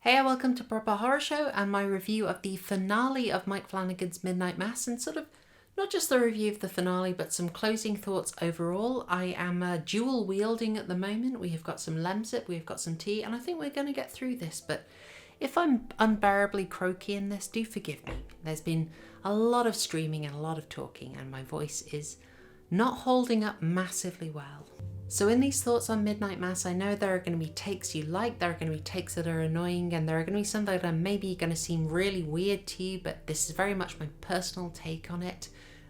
Hey, welcome to Proper Horror Show and my review of the finale of Mike Flanagan's Midnight Mass, and sort of not just the review of the finale but some closing thoughts overall. I am dual wielding at the moment. We have got some lemsip, we've got some tea, and I think we're going to get through this, but if I'm unbearably croaky in this, do forgive me. There's been a lot of streaming and a lot of talking and my voice is not holding up massively well. So in these thoughts on Midnight Mass, I know there are going to be takes you like, there are going to be takes that are annoying, and there are going to be some that are maybe going to seem really weird to you, but this is very much my personal take on it,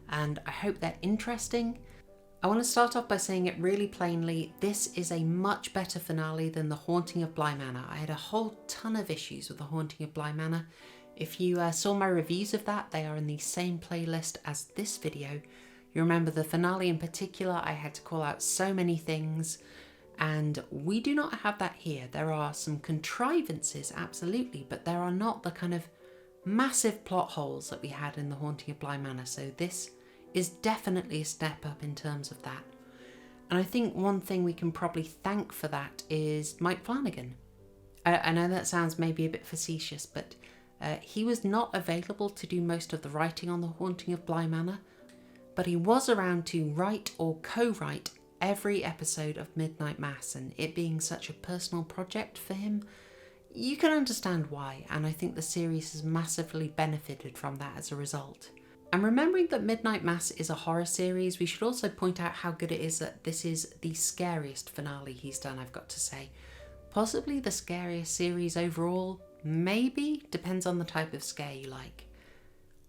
and I hope they're interesting. I want to start off by saying it really plainly, this is a much better finale than The Haunting of Bly Manor. I had a whole ton of issues with The Haunting of Bly Manor. If you saw my reviews of that, they are in the same playlist as this video. You remember the finale in particular, I had to call out so many things, and we do not have that here. There are some contrivances, absolutely, but there are not the kind of massive plot holes that we had in The Haunting of Bly Manor, so this is definitely a step up in terms of that. And I think one thing we can probably thank for that is Mike Flanagan. I know that sounds maybe a bit facetious, but he was not available to do most of the writing on The Haunting of Bly Manor, but he was around to write or co-write every episode of Midnight Mass, and it being such a personal project for him, you can understand why, and I think the series has massively benefited from that as a result. And remembering that Midnight Mass is a horror series, we should also point out how good it is that this is the scariest finale he's done, I've got to say. Possibly the scariest series overall, maybe, depends on the type of scare you like.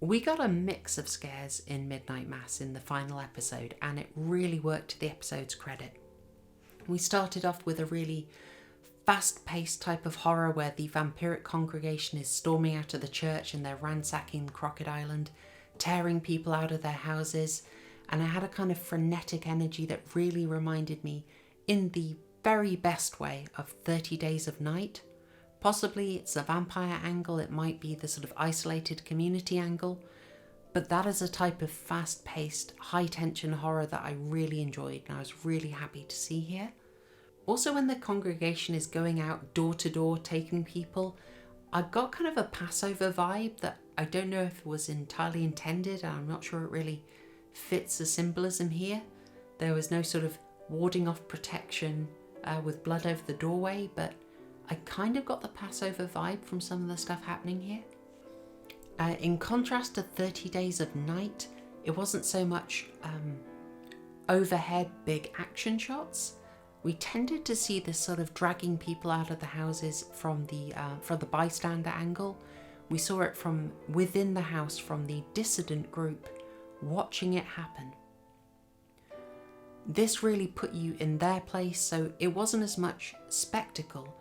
We got a mix of scares in Midnight Mass in the final episode, and it really worked to the episode's credit. We started off with a really fast-paced type of horror where the vampiric congregation is storming out of the church and they're ransacking Crockett Island, tearing people out of their houses, and it had a kind of frenetic energy that really reminded me, in the very best way, of 30 Days of Night. Possibly it's a vampire angle, it might be the sort of isolated community angle, but that is a type of fast-paced, high-tension horror that I really enjoyed and I was really happy to see here. Also, when the congregation is going out door to door taking people, I got kind of a Passover vibe that I don't know if it was entirely intended, and I'm not sure it really fits the symbolism here. There was no sort of warding off protection with blood over the doorway, but I kind of got the Passover vibe from some of the stuff happening here. In contrast to 30 Days of Night, it wasn't so much overhead big action shots. We tended to see this sort of dragging people out of the houses from the bystander angle. We saw it from within the house, from the dissident group, watching it happen. This really put you in their place, so it wasn't as much spectacle,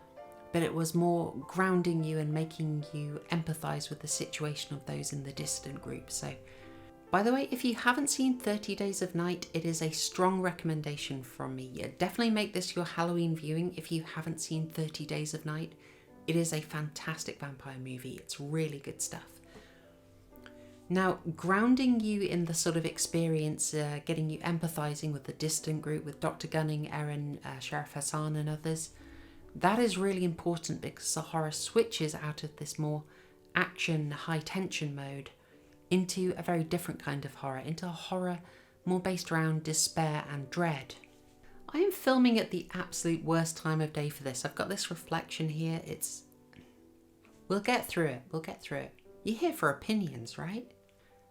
but it was more grounding you and making you empathise with the situation of those in the dissident group. So, by the way, if you haven't seen 30 Days of Night, it is a strong recommendation from me. Definitely make this your Halloween viewing if you haven't seen 30 Days of Night. It is a fantastic vampire movie. It's really good stuff. Now, grounding you in the sort of experience, getting you empathising with the distant group, with Dr. Gunning, Erin, Sheriff Hassan and others, that is really important because the horror switches out of this more action, high tension mode into a very different kind of horror, into a horror more based around despair and dread. I am filming at the absolute worst time of day for this. I've got this reflection here. We'll get through it. You're here for opinions, right?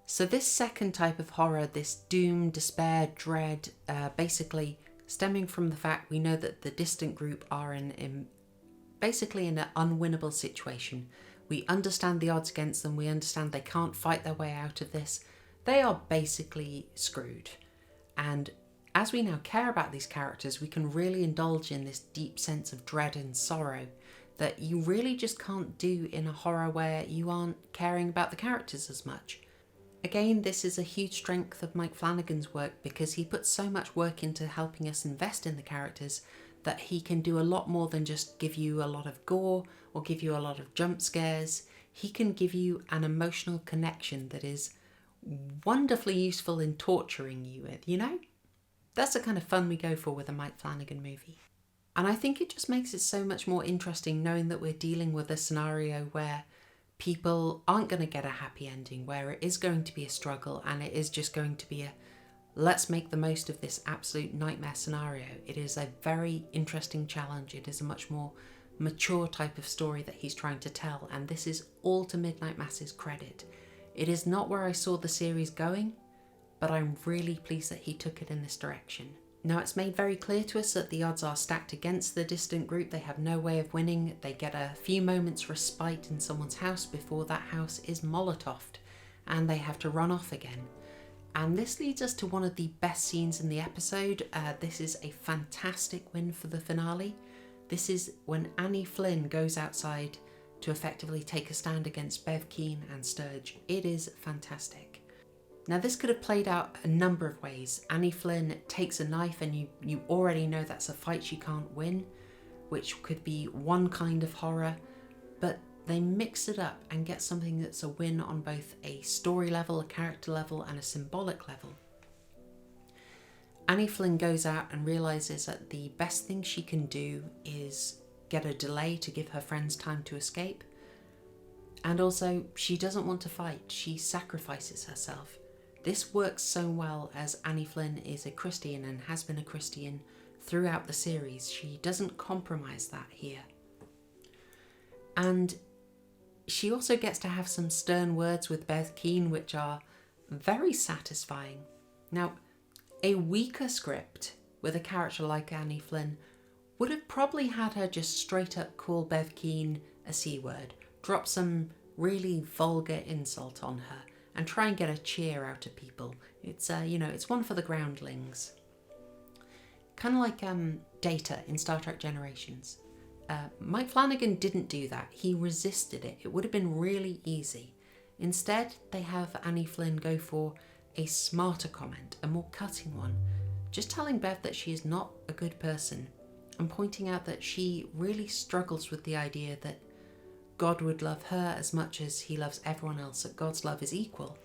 So this second type of horror, this doom, despair, dread, basically stemming from the fact we know that the distant group are basically in an unwinnable situation. We understand the odds against them. We understand they can't fight their way out of this. They are basically screwed. And as we now care about these characters, we can really indulge in this deep sense of dread and sorrow that you really just can't do in a horror where you aren't caring about the characters as much. Again, this is a huge strength of Mike Flanagan's work because he puts so much work into helping us invest in the characters that he can do a lot more than just give you a lot of gore or give you a lot of jump scares. He can give you an emotional connection that is wonderfully useful in torturing you with, you know? That's the kind of fun we go for with a Mike Flanagan movie. And I think it just makes it so much more interesting knowing that we're dealing with a scenario where people aren't going to get a happy ending, where it is going to be a struggle and it is just going to be a let's make the most of this absolute nightmare scenario. It is a very interesting challenge. It is a much more mature type of story that he's trying to tell, and this is all to Midnight Mass's credit. It is not where I saw the series going, but I'm really pleased that he took it in this direction. Now, it's made very clear to us that the odds are stacked against the distant group. They have no way of winning. They get a few moments respite in someone's house before that house is Molotoved, and they have to run off again. And this leads us to one of the best scenes in the episode. This is a fantastic win for the finale. This is when Annie Flynn goes outside to effectively take a stand against Bev Keane and Sturge. It is fantastic. Now, this could have played out a number of ways. Annie Flynn takes a knife and you already know that's a fight she can't win, which could be one kind of horror, but they mix it up and get something that's a win on both a story level, a character level, and a symbolic level. Annie Flynn goes out and realises that the best thing she can do is get a delay to give her friends time to escape. And also, she doesn't want to fight. She sacrifices herself. This works so well as Annie Flynn is a Christian and has been a Christian throughout the series. She doesn't compromise that here. And she also gets to have some stern words with Bev Keane, which are very satisfying. Now, a weaker script with a character like Annie Flynn would have probably had her just straight up call Bev Keane a C-word, drop some really vulgar insult on her, and try and get a cheer out of people. It's it's one for the groundlings. Kind of like Data in Star Trek Generations. Mike Flanagan didn't do that. He resisted it. It would have been really easy. Instead, they have Annie Flynn go for a smarter comment, a more cutting one, just telling Bev that she is not a good person and pointing out that she really struggles with the idea that God would love her as much as he loves everyone else, that God's love is equal.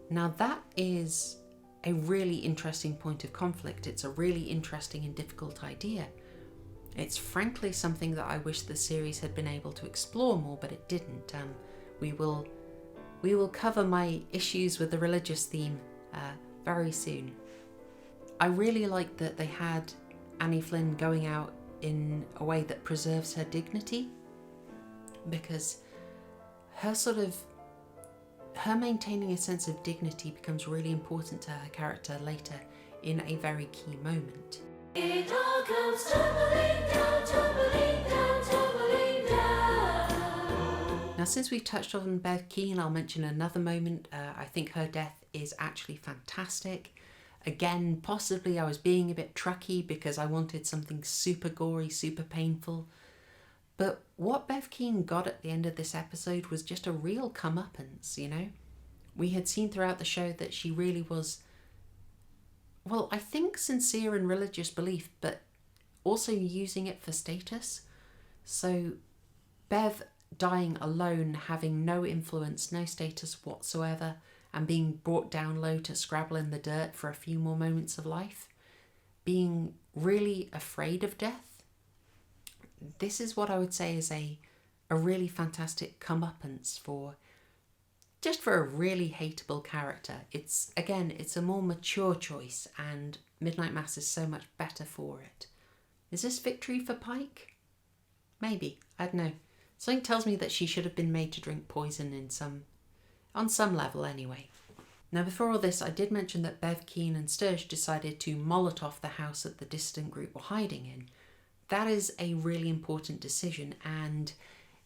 Now, that is a really interesting point of conflict. It's a really interesting and difficult idea. It's frankly something that I wish the series had been able to explore more, but it didn't. We will cover my issues with the religious theme very soon. I really like that they had Annie Flynn going out in a way that preserves her dignity, because her maintaining a sense of dignity becomes really important to her character later in a very key moment. It all comes tumbling down, tumbling down, tumbling down. Now, since we've touched on Bev Keane, I'll mention another moment. I think her death is actually fantastic. Again, possibly I was being a bit trucky because I wanted something super gory, super painful. But what Bev Keane got at the end of this episode was just a real comeuppance, you know? We had seen throughout the show that she really was, well, I think sincere in religious belief, but also using it for status. So Bev dying alone, having no influence, no status whatsoever, and being brought down low to scrabble in the dirt for a few more moments of life, being really afraid of death. This is what I would say is a really fantastic comeuppance for a really hateable character. It's a more mature choice, and Midnight Mass is so much better for it. Is this victory for Pike? Maybe. I don't know. Something tells me that she should have been made to drink poison on some level anyway. Now, before all this, I did mention that Bev Keane and Sturge decided to Molotov the house that the dissident group were hiding in. That is a really important decision, and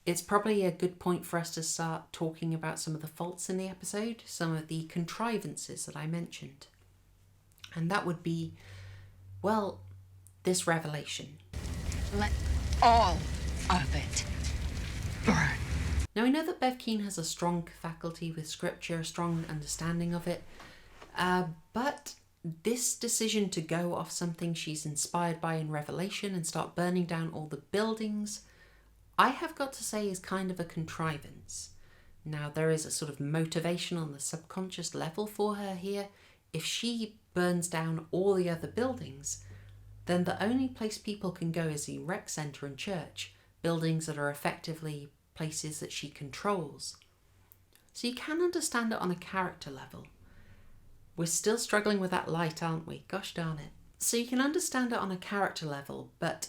it's probably a good point for us to start talking about some of the faults in the episode, some of the contrivances that I mentioned. And that would be, well, this revelation. Let all of it burn. Now, I know that Bev Keane has a strong faculty with scripture, a strong understanding of it, but this decision to go off something she's inspired by in Revelation and start burning down all the buildings, I have got to say is kind of a contrivance. Now, there is a sort of motivation on the subconscious level for her here. If she burns down all the other buildings, then the only place people can go is the rec centre and church, buildings that are effectively places that she controls. So you can understand it on a character level. We're still struggling with that light, aren't we? Gosh darn it. So you can understand it on a character level, but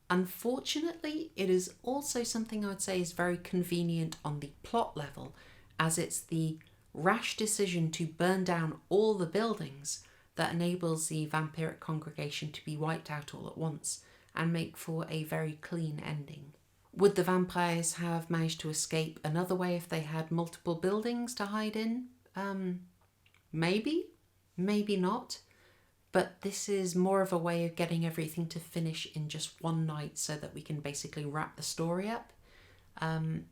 unfortunately it is also something I would say is very convenient on the plot level, as it's the rash decision to burn down all the buildings that enables the vampiric congregation to be wiped out all at once and make for a very clean ending. Would the vampires have managed to escape another way if they had multiple buildings to hide in? Maybe, maybe not. But this is more of a way of getting everything to finish in just one night so that we can basically wrap the story up. I'm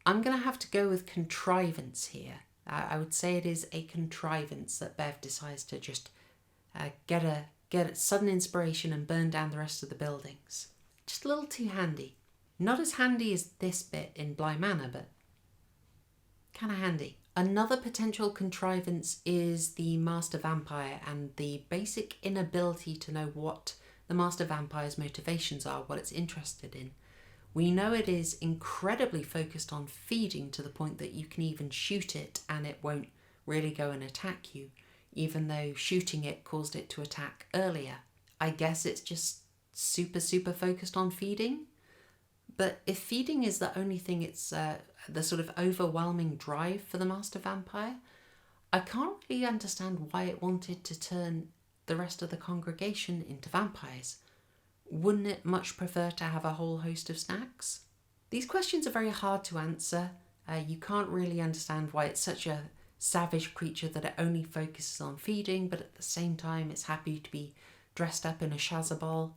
going to have to go with contrivance here. I would say it is a contrivance that Bev decides to just get a sudden inspiration and burn down the rest of the buildings. Just a little too handy. Not as handy as this bit in Bly Manor, but kind of handy. Another potential contrivance is the Master Vampire and the basic inability to know what the Master Vampire's motivations are, what it's interested in. We know it is incredibly focused on feeding to the point that you can even shoot it and it won't really go and attack you, even though shooting it caused it to attack earlier. I guess it's just super focused on feeding. But if feeding is the only thing, it's the sort of overwhelming drive for the Master Vampire, I can't really understand why it wanted to turn the rest of the congregation into vampires. Wouldn't it much prefer to have a whole host of snacks? These questions are very hard to answer. You can't really understand why it's such a savage creature that it only focuses on feeding, but at the same time it's happy to be dressed up in a chasuble.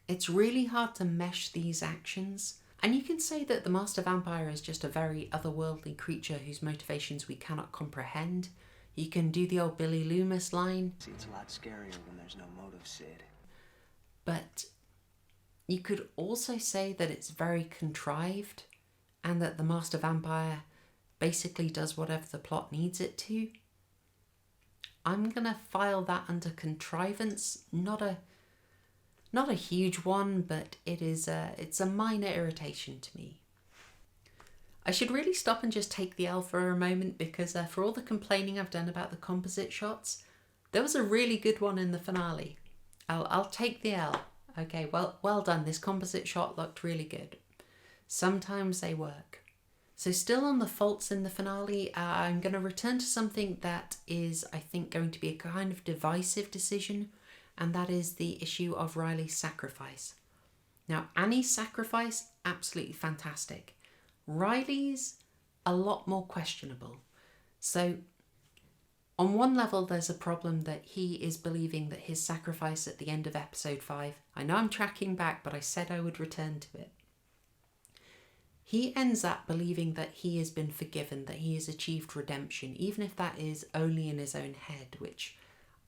It's really hard to mesh these actions. And you can say that the Master Vampire is just a very otherworldly creature whose motivations we cannot comprehend. You can do the old Billy Loomis line. See, it's a lot scarier when there's no motive, Sid. But you could also say that it's very contrived and that the Master Vampire basically does whatever the plot needs it to. I'm going to file that under contrivance. Not a huge one, but it's a minor irritation to me. I should really stop and just take the L for a moment because for all the complaining I've done about the composite shots, there was a really good one in the finale. I'll take the L. Okay, well done. This composite shot looked really good. Sometimes they work. So still on the faults in the finale, I'm going to return to something that is, I think, going to be a kind of divisive decision, and that is the issue of Riley's sacrifice. Now, Annie's sacrifice, absolutely fantastic. Riley's, a lot more questionable. So, on one level, there's a problem that he is believing that his sacrifice at the end of episode 5, I know I'm tracking back, but I said I would return to it. He ends up believing that he has been forgiven, that he has achieved redemption, even if that is only in his own head, which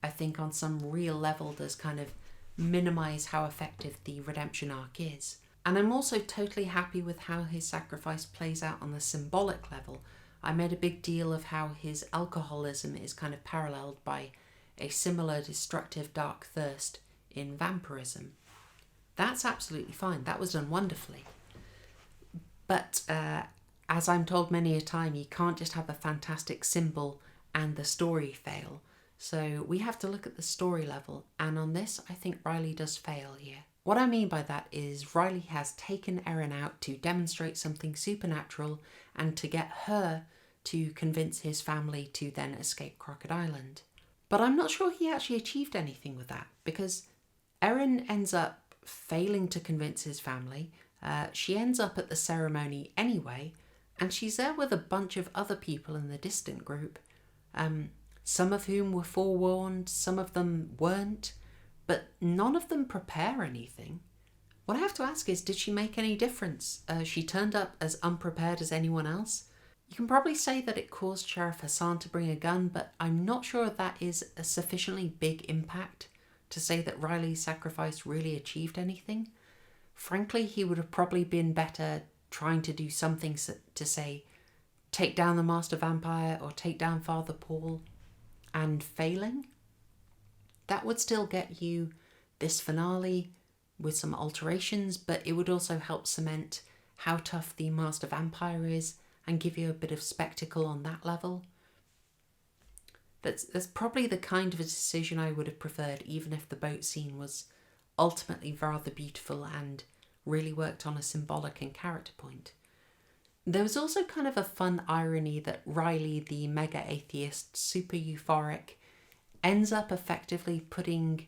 I think on some real level does kind of minimise how effective the redemption arc is. And I'm also totally happy with how his sacrifice plays out on the symbolic level. I made a big deal of how his alcoholism is kind of paralleled by a similar destructive dark thirst in vampirism. That's absolutely fine. That was done wonderfully. But as I'm told many a time, you can't just have a fantastic symbol and the story fail. So we have to look at the story level. And on this, I think Riley does fail here. What I mean by that is Riley has taken Erin out to demonstrate something supernatural and to get her to convince his family to then escape Crockett Island. But I'm not sure he actually achieved anything with that, because Erin ends up failing to convince his family. She ends up at the ceremony anyway, and she's there with a bunch of other people in the distant group, some of whom were forewarned, some of them weren't, but none of them prepare anything. What I have to ask is, did she make any difference? She turned up as unprepared as anyone else. You can probably say that it caused Sheriff Hassan to bring a gun, but I'm not sure if that is a sufficiently big impact to say that Riley's sacrifice really achieved anything. Frankly, he would have probably been better trying to do something to say, take down the Master Vampire or take down Father Paul, and failing. that would still get you this finale with some alterations, but it would also help cement how tough the Master Vampire is and give you a bit of spectacle on that level. That's probably the kind of a decision I would have preferred, even if the boat scene was ultimately rather beautiful and really worked on a symbolic and character point. There was also kind of a fun irony that Riley, the mega atheist, super euphoric, ends up effectively putting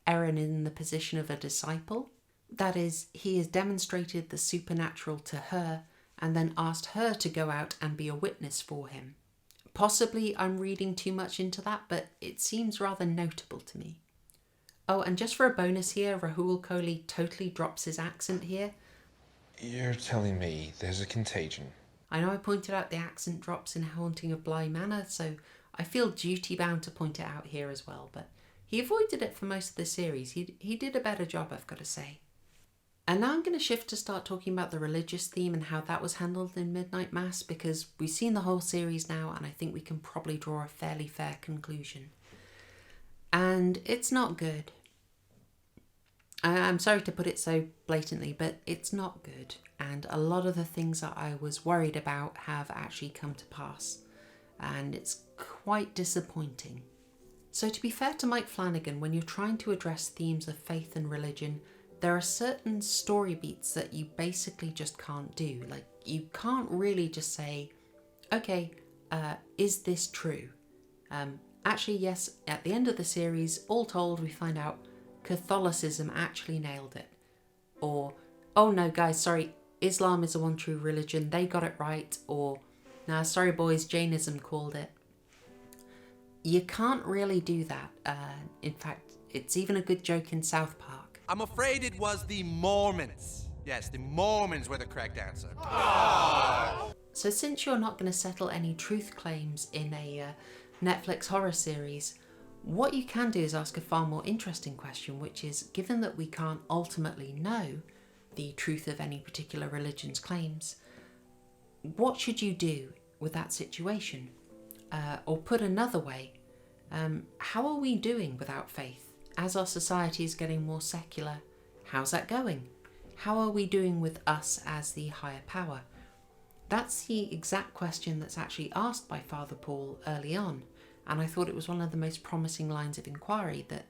Erin in the position of a disciple. That is, he has demonstrated the supernatural to her and then asked her to go out and be a witness for him. Possibly I'm reading too much into that, but it seems rather notable to me. Oh, and just for a bonus here, Rahul Kohli totally drops his accent here. You're telling me there's a contagion? I know I pointed out the accent drops in Haunting of Bly Manor, so I feel duty-bound to point it out here as well, but he avoided it for most of the series. He did a better job, I've got to say. And now I'm going to shift to start talking about the religious theme and how that was handled in Midnight Mass, because we've seen the whole series now and I think we can probably draw a fairly fair conclusion. And it's not good. I'm sorry to put it so blatantly, but it's not good. And a lot of the things that I was worried about have actually come to pass. And it's quite disappointing. So to be fair to Mike Flanagan, when you're trying to address themes of faith and religion, there are certain story beats that you basically just can't do. Like, you can't really just say, okay, is this true? Actually, yes, at the end of the series, all told, we find out Catholicism actually nailed it. Or, oh no guys, sorry, Islam is the one true religion, they got it right. Or, nah, sorry boys, Jainism called it. You can't really do that. In fact, it's even a good joke in South Park. I'm afraid it was the Mormons. Yes, the Mormons were the correct answer. So since you're not going to settle any truth claims in a Netflix horror series, what you can do is ask a far more interesting question, which is, given that we can't ultimately know the truth of any particular religion's claims, what should you do with that situation? Or put another way, how are we doing without faith? As our society is getting more secular, how's that going? How are we doing with us as the higher power? That's the exact question that's actually asked by Father Paul early on, and I thought it was one of the most promising lines of inquiry that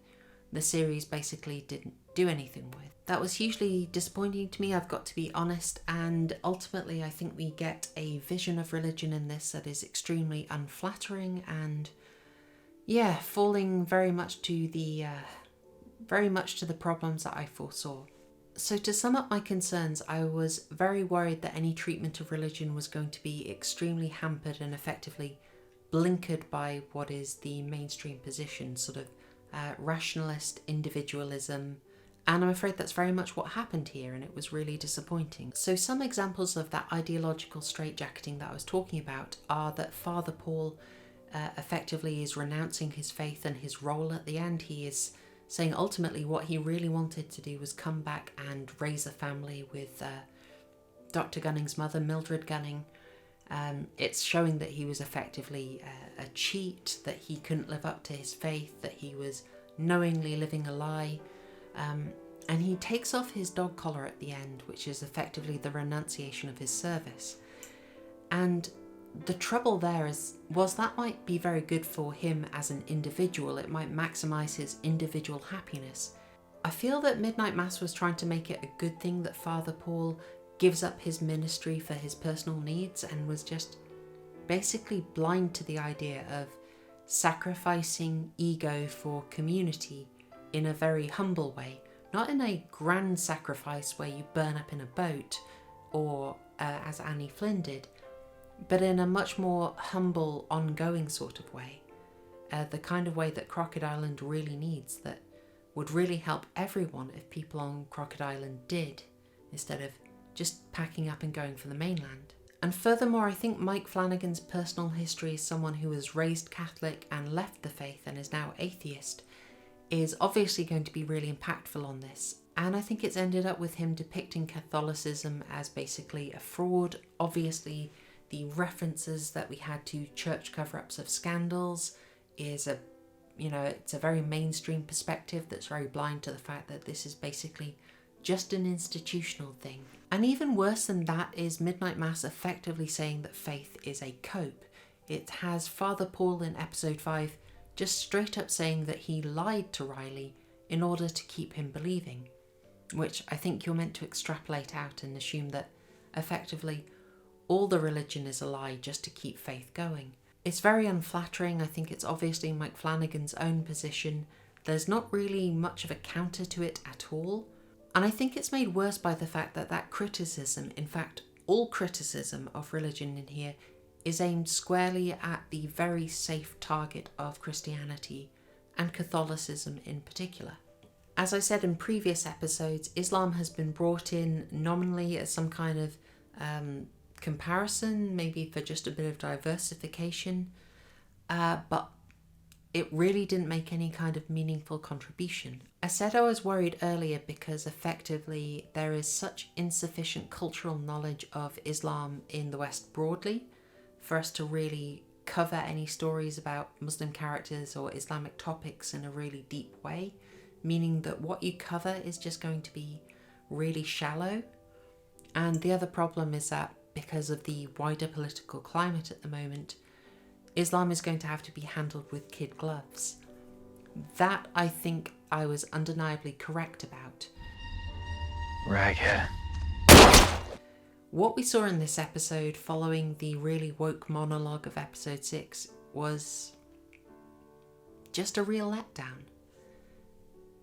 the series basically didn't do anything with. That was hugely disappointing to me, I've got to be honest, and ultimately I think we get a vision of religion in this that is extremely unflattering and, yeah, falling very much to the problems that I foresaw. So to sum up my concerns, I was very worried that any treatment of religion was going to be extremely hampered and effectively blinkered by what is the mainstream position, sort of rationalist individualism, and I'm afraid that's very much what happened here, and it was really disappointing. So some examples of that ideological straitjacketing that I was talking about are that Father Paul effectively is renouncing his faith and his role at the end. He is saying ultimately what he really wanted to do was come back and raise a family with Dr. Gunning's mother, Mildred Gunning. It's showing that he was effectively a cheat, that he couldn't live up to his faith, that he was knowingly living a lie. And he takes off his dog collar at the end, which is effectively the renunciation of his service. And the trouble there was that might be very good for him as an individual. It might maximise his individual happiness. I feel that Midnight Mass was trying to make it a good thing that Father Paul gives up his ministry for his personal needs and was just basically blind to the idea of sacrificing ego for community in a very humble way. Not in a grand sacrifice where you burn up in a boat or as Annie Flynn did, but in a much more humble, ongoing sort of way. The kind of way that Crockett Island really needs, that would really help everyone if people on Crockett Island did, instead of just packing up and going for the mainland. And furthermore, I think Mike Flanagan's personal history as someone who was raised Catholic and left the faith and is now atheist is obviously going to be really impactful on this. And I think it's ended up with him depicting Catholicism as basically a fraud. Obviously, the references that we had to church cover-ups of scandals is a it's a very mainstream perspective that's very blind to the fact that this is basically just an institutional thing. And even worse than that is Midnight Mass effectively saying that faith is a cope. It has Father Paul in episode 5 just straight up saying that he lied to Riley in order to keep him believing, which I think you're meant to extrapolate out and assume that effectively all the religion is a lie just to keep faith going. It's very unflattering. I think it's obviously Mike Flanagan's own position. There's not really much of a counter to it at all. And I think it's made worse by the fact that that criticism, in fact, all criticism of religion in here, is aimed squarely at the very safe target of Christianity and Catholicism in particular. As I said in previous episodes, Islam has been brought in nominally as some kind of comparison, maybe for just a bit of diversification, but it really didn't make any kind of meaningful contribution. I said I was worried earlier because effectively there is such insufficient cultural knowledge of Islam in the West broadly for us to really cover any stories about Muslim characters or Islamic topics in a really deep way, meaning that what you cover is just going to be really shallow. And the other problem is that because of the wider political climate at the moment, Islam is going to have to be handled with kid gloves. That I think I was undeniably correct about. Raghead. What we saw in this episode following the really woke monologue of episode 6 was just a real letdown.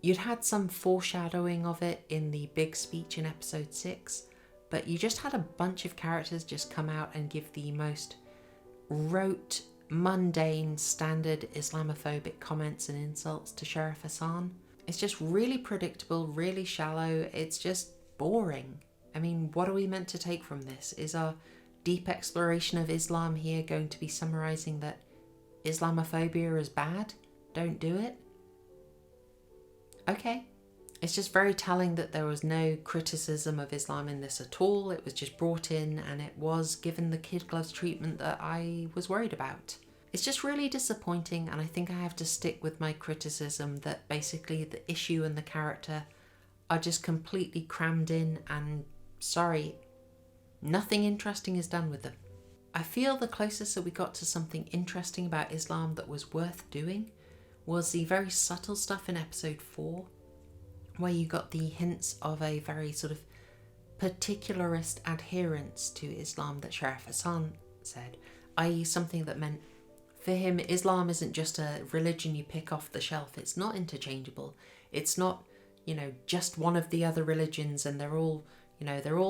You'd had some foreshadowing of it in the big speech in episode 6, but you just had a bunch of characters just come out and give the most rote, mundane, standard Islamophobic comments and insults to Sheriff Hassan. It's just really predictable, really shallow. It's just boring. I mean, what are we meant to take from this? Is our deep exploration of Islam here going to be summarising that Islamophobia is bad? Don't do it? Okay. It's just very telling that there was no criticism of Islam in this at all. It was just brought in and it was given the kid gloves treatment that I was worried about. It's just really disappointing, and I think I have to stick with my criticism that basically the issue and the character are just completely crammed in, and sorry, nothing interesting is done with them. I feel the closest that we got to something interesting about Islam that was worth doing was the very subtle stuff in episode 4, where you got the hints of a very sort of particularist adherence to Islam that Sheriff Hassan said, i.e. something that meant for him Islam isn't just a religion you pick off the shelf. It's not interchangeable. It's not, just one of the other religions and they're all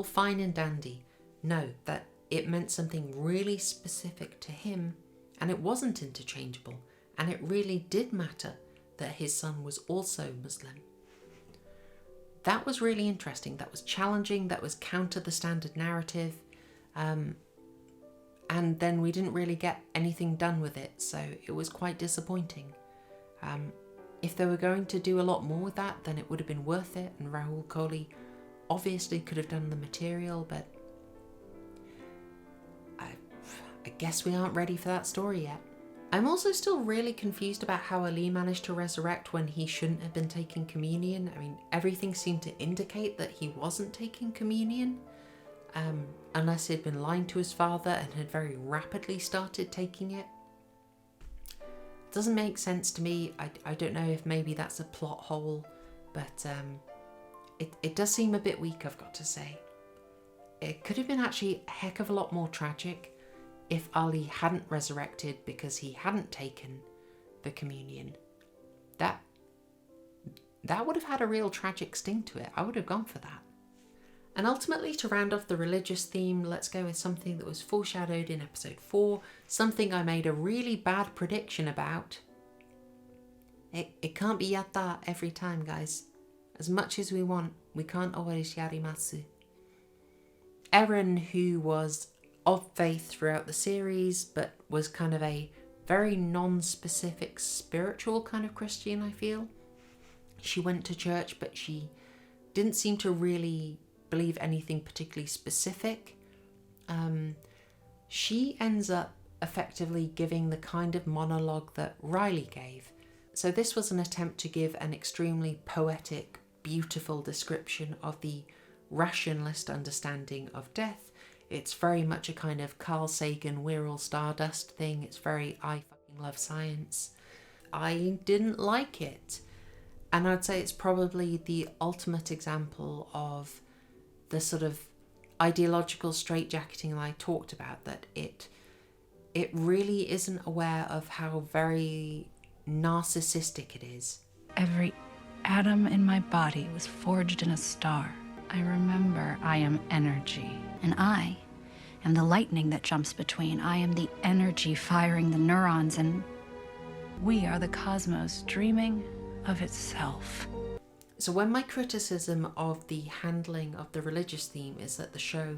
fine and dandy. No, that it meant something really specific to him, and it wasn't interchangeable, and it really did matter that his son was also Muslim. That was really interesting. That was challenging. That was counter the standard narrative. And then we didn't really get anything done with it, so it was quite disappointing. If they were going to do a lot more with that, then it would have been worth it, and Rahul Kohli obviously could have done the material, but I guess we aren't ready for that story yet. I'm also still really confused about how Ali managed to resurrect when he shouldn't have been taking communion. I mean, everything seemed to indicate that he wasn't taking communion, unless he'd been lying to his father and had very rapidly started taking it. Doesn't make sense to me. I don't know if maybe that's a plot hole, but it does seem a bit weak, I've got to say. It could have been actually a heck of a lot more tragic if Ali hadn't resurrected because he hadn't taken the communion. That would have had a real tragic sting to it. I would have gone for that. And ultimately, to round off the religious theme, let's go with something that was foreshadowed in episode 4, something I made a really bad prediction about. It can't be yatta every time, guys. As much as we want, we can't always yarimasu. Eren, who was of faith throughout the series, but was kind of a very non-specific spiritual kind of Christian, I feel. She went to church, but she didn't seem to really believe anything particularly specific. She ends up effectively giving the kind of monologue that Riley gave. So this was an attempt to give an extremely poetic, beautiful description of the rationalist understanding of death. It's very much a kind of Carl Sagan, we're all stardust thing. It's very, I fucking love science. I didn't like it. And I'd say it's probably the ultimate example of the sort of ideological straitjacketing I talked about, that it really isn't aware of how very narcissistic it is. Every atom in my body was forged in a star. I remember I am energy, and I am the lightning that jumps between. I am the energy firing the neurons, and we are the cosmos dreaming of itself. So when my criticism of the handling of the religious theme is that the show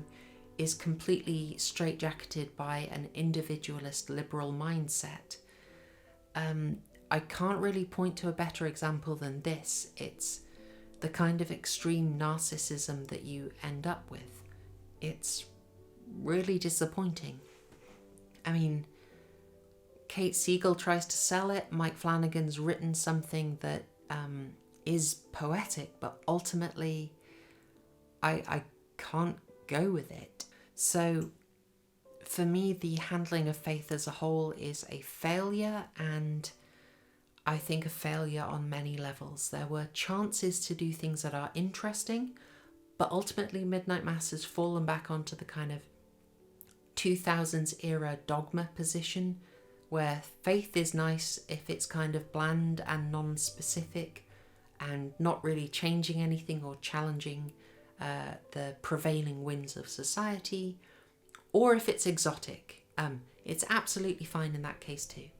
is completely straitjacketed by an individualist liberal mindset, I can't really point to a better example than this. It's the kind of extreme narcissism that you end up with. It's really disappointing. I mean, Kate Siegel tries to sell it. Mike Flanagan's written something that is poetic, but ultimately I can't go with it. So for me, the handling of Faith as a whole is a failure, and I think a failure on many levels. There were chances to do things that are interesting, but ultimately Midnight Mass has fallen back onto the kind of 2000s era dogma position, where faith is nice if it's kind of bland and non-specific and not really changing anything or challenging the prevailing winds of society, or if it's exotic. It's absolutely fine in that case too.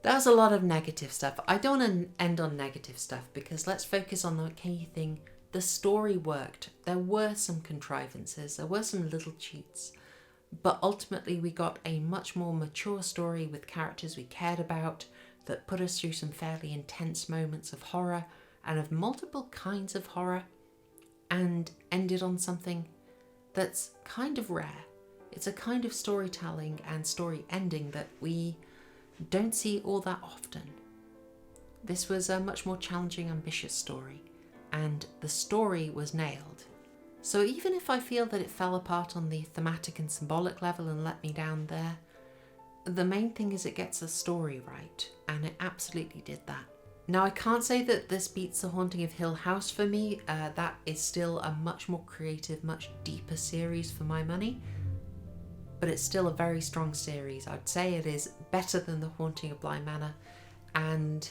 That was a lot of negative stuff. I don't want to end on negative stuff, because let's focus on the key thing. The story worked. There were some contrivances, there were some little cheats, but ultimately we got a much more mature story with characters we cared about that put us through some fairly intense moments of horror and of multiple kinds of horror, and ended on something that's kind of rare. It's a kind of storytelling and story ending that we don't see all that often. This was a much more challenging, ambitious story, and the story was nailed. So even if I feel that it fell apart on the thematic and symbolic level and let me down there, the main thing is it gets the story right, and it absolutely did that. Now, I can't say that this beats The Haunting of Hill House for me. That is still a much more creative, much deeper series for my money, but it's still a very strong series. I'd say it is better than The Haunting of Bly Manor, and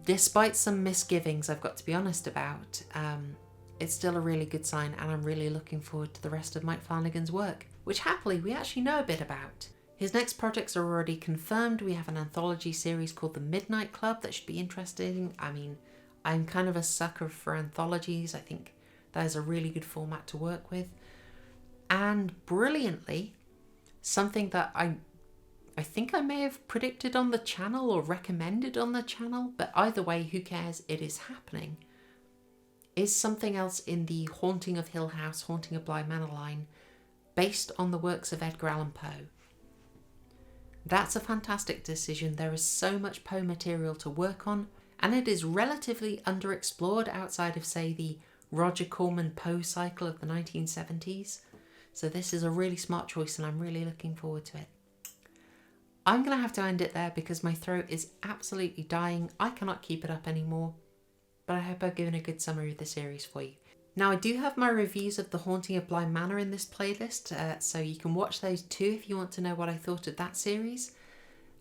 despite some misgivings I've got to be honest about, it's still a really good sign, and I'm really looking forward to the rest of Mike Flanagan's work, which happily we actually know a bit about. His next projects are already confirmed. We have an anthology series called The Midnight Club that should be interesting. I mean, I'm kind of a sucker for anthologies. I think that is a really good format to work with. And brilliantly, something that I think I may have predicted on the channel or recommended on the channel, but either way, who cares, it is happening, is something else in the Haunting of Hill House, Haunting of Bly Manor line, based on the works of Edgar Allan Poe. That's a fantastic decision. There is so much Poe material to work on, and it is relatively underexplored outside of, say, the Roger Corman Poe cycle of the 1970s. So this is a really smart choice, and I'm really looking forward to it. I'm going to have to end it there because my throat is absolutely dying. I cannot keep it up anymore, but I hope I've given a good summary of the series for you. Now, I do have my reviews of The Haunting of Bly Manor in this playlist, so you can watch those too if you want to know what I thought of that series.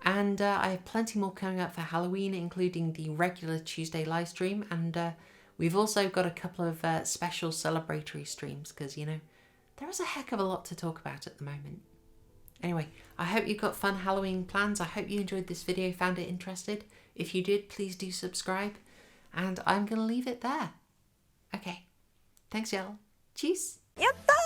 And I have plenty more coming up for Halloween, including the regular Tuesday live stream, and we've also got a couple of special celebratory streams, because, you know, there is a heck of a lot to talk about at the moment. Anyway, I hope you've got fun Halloween plans. I hope you enjoyed this video, found it interesting. If you did, please do subscribe, and I'm going to leave it there. Okay. Thanks, y'all. Tschüss. やったー